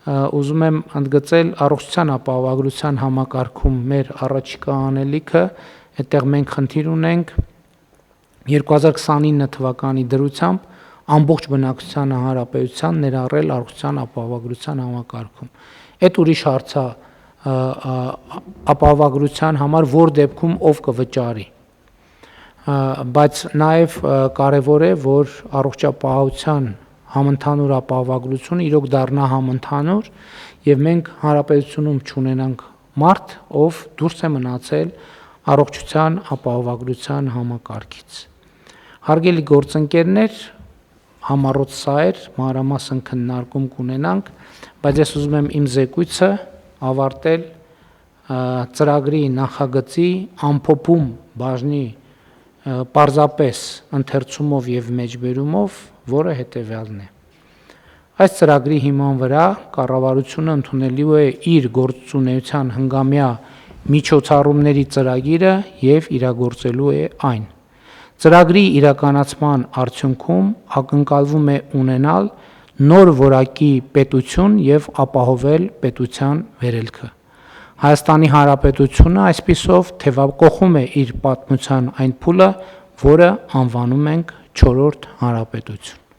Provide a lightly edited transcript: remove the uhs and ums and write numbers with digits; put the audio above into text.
ուզում եմ ընդգծել առողջության ապահովագրության համակարգում մեր առաջիկա անելիքը, այդտեղ մենք խնդիր ունենք 2029 թվականի դրությամբ ամբողջ բնակչությանը հանրապետության ներառել առողջության ապահովագրության համակարգում։ Այդ ուրիշ հարց է ապահովագրության համար, որ դեպքում ով կվճարի։ Բայց նաև կարևոր է, որ առողջապահության համընդհանուր ապահովագրությունը իրոք դառնա համընդհանուր եւ մենք հանրապետությունում չունենանք մարդ, ով դուրս է մնացել առողջության ապահովագրության համակարգից։ Հարգելի գործընկերներ, համառոտ սա էր, մանրամասն քննարկում կունենանք, բայց ես ուզում եմ իմ զեկույցը ավարտել ծրագրի նախագծի ամփոփում բաժնի պարզապես ընթերցումով եւ մեջբերումով, որը հետեւյալն է։ Այս ծրագրի հիման վրա կառավարությունը ընդունելու է իր գործունեության հնգամյա միջոցառումների ծրագիրը եւ իրագործելու է այն։ Ծրագրի իրականացման արդյունքում ակնկալվում է ունենալ նոր որակի պետություն եւ ապահովել պետության վերելքը։ Հայաստանի Հանրապետությունը այսպիսով թևակողում է իր պատմության այն փուլը, որը անվանում ենք 4-րդ հանրապետություն։